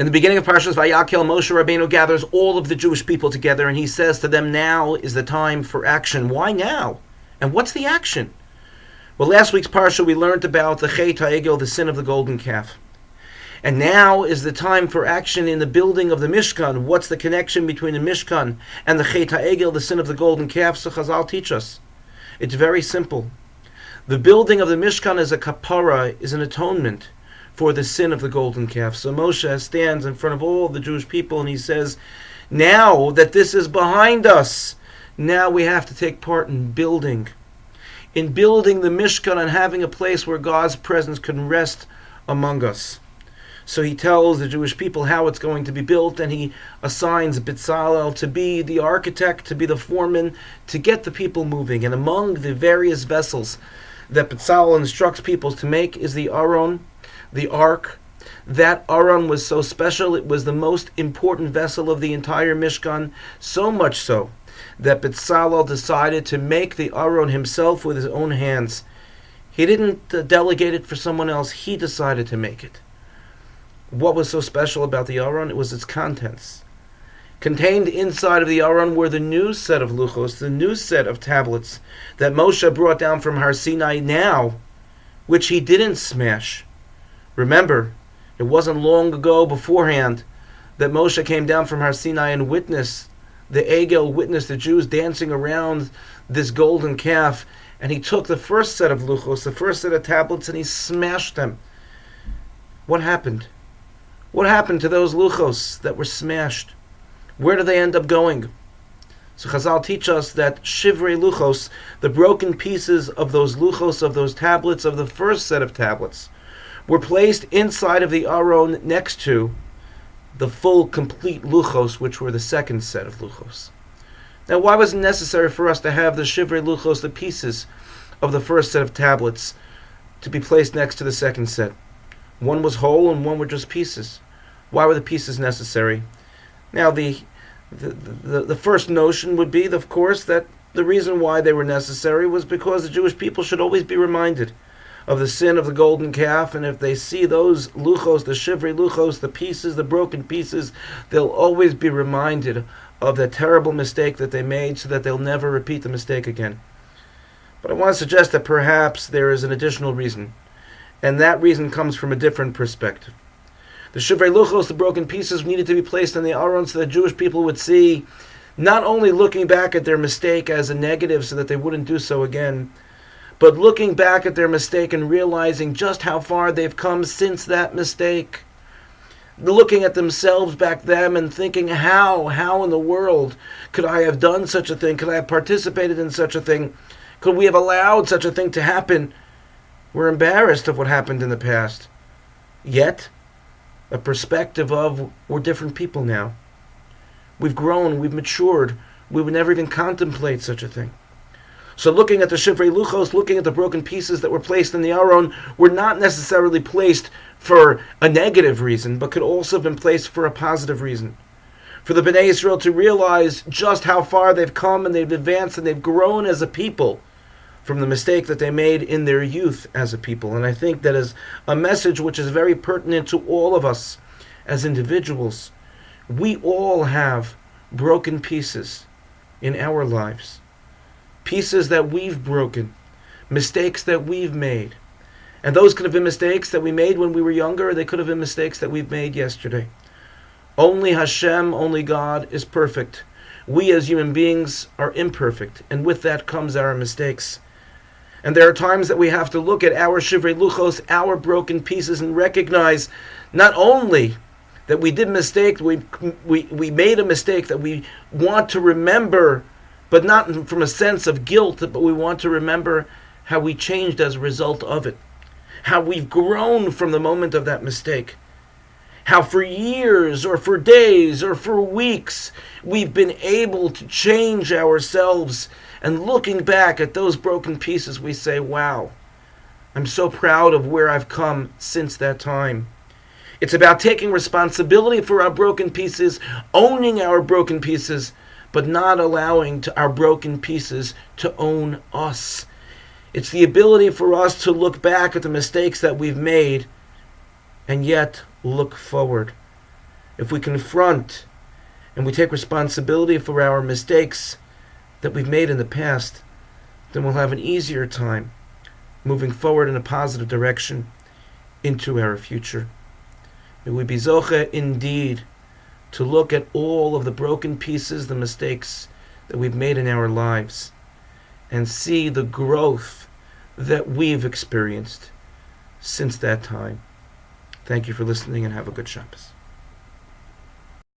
In the beginning of Parshas Vayakhel, Moshe Rabbeinu gathers all of the Jewish people together, and he says to them, now is the time for action. Why now? And what's the action? Well, last week's Parsha we learned about the Chet HaEgel, the sin of the golden calf. And now is the time for action in the building of the Mishkan. What's the connection between the Mishkan and the Chet HaEgel, the sin of the golden calf? So Chazal teach us. It's very simple. The building of the Mishkan is a kapara, is an atonement for the sin of the golden calf. So Moshe stands in front of all the Jewish people and he says, now that this is behind us, now we have to take part in building the Mishkan and having a place where God's presence can rest among us. So he tells the Jewish people how it's going to be built, and he assigns Bezalel to be the architect, to be the foreman, to get the people moving. And among the various vessels that Bezalel instructs people to make is the Aron, the ark. That Aron was so special, it was the most important vessel of the entire Mishkan, so much so that Bezalel decided to make the Aron himself with his own hands. He didn't delegate it for someone else, he decided to make it. What was so special about the Aron? It was its contents. Contained inside of the Aron were the new set of luchos, the new set of tablets that Moshe brought down from Har Sinai now, which he didn't smash. Remember, it wasn't long ago beforehand that Moshe came down from Har Sinai and witnessed the Egel, witnessed the Jews dancing around this golden calf, and he took the first set of luchos, the first set of tablets, and he smashed them. What happened? What happened to those luchos that were smashed? Where do they end up going? So Chazal teach us that shivrei luchos, the broken pieces of those luchos, of those tablets, of the first set of tablets, were placed inside of the Aron next to the full, complete luchos, which were the second set of luchos. Now, why was it necessary for us to have the shivrei luchos, the pieces of the first set of tablets, to be placed next to the second set? One was whole and one were just pieces. Why were the pieces necessary? Now, the first notion would be, of course, that the reason why they were necessary was because the Jewish people should always be reminded of the sin of the golden calf, and if they see those luchos, the shivrei luchos, the pieces, the broken pieces, they'll always be reminded of that terrible mistake that they made so that they'll never repeat the mistake again. But I want to suggest that perhaps there is an additional reason. And that reason comes from a different perspective. The shivrei luchos, the broken pieces, needed to be placed in the Aron so that Jewish people would see, not only looking back at their mistake as a negative so that they wouldn't do so again, but looking back at their mistake and realizing just how far they've come since that mistake. Looking at themselves back then and thinking, how in the world could I have done such a thing? Could I have participated in such a thing? Could we have allowed such a thing to happen? We're embarrassed of what happened in the past. Yet, a perspective of, we're different people now. We've grown, we've matured. We would never even contemplate such a thing. So looking at the shivrei luchos, looking at the broken pieces that were placed in the Aron, were not necessarily placed for a negative reason, but could also have been placed for a positive reason. For the Bnei Israel to realize just how far they've come and they've advanced and they've grown as a people from the mistake that they made in their youth as a people. And I think that is a message which is very pertinent to all of us as individuals. We all have broken pieces in our lives. Pieces that we've broken. Mistakes that we've made. And those could have been mistakes that we made when we were younger, or they could have been mistakes that we've made yesterday. Only Hashem, only God is perfect. We as human beings are imperfect, and with that comes our mistakes. And there are times that we have to look at our shivrei luchos, our broken pieces, and recognize not only that we did a mistake, we made a mistake that we want to remember, but not from a sense of guilt, but we want to remember how we changed as a result of it. How we've grown from the moment of that mistake. How for years or for days or for weeks we've been able to change ourselves. And looking back at those broken pieces, we say, wow, I'm so proud of where I've come since that time. It's about taking responsibility for our broken pieces, owning our broken pieces, but not allowing our broken pieces to own us. It's the ability for us to look back at the mistakes that we've made and yet look forward. if we confront and we take responsibility for our mistakes that we've made in the past, then we'll have an easier time moving forward in a positive direction into our future. May we be zoche indeed to look at all of the broken pieces, the mistakes that we've made in our lives, and see the growth that we've experienced since that time. Thank you for listening, and have a good Shabbos.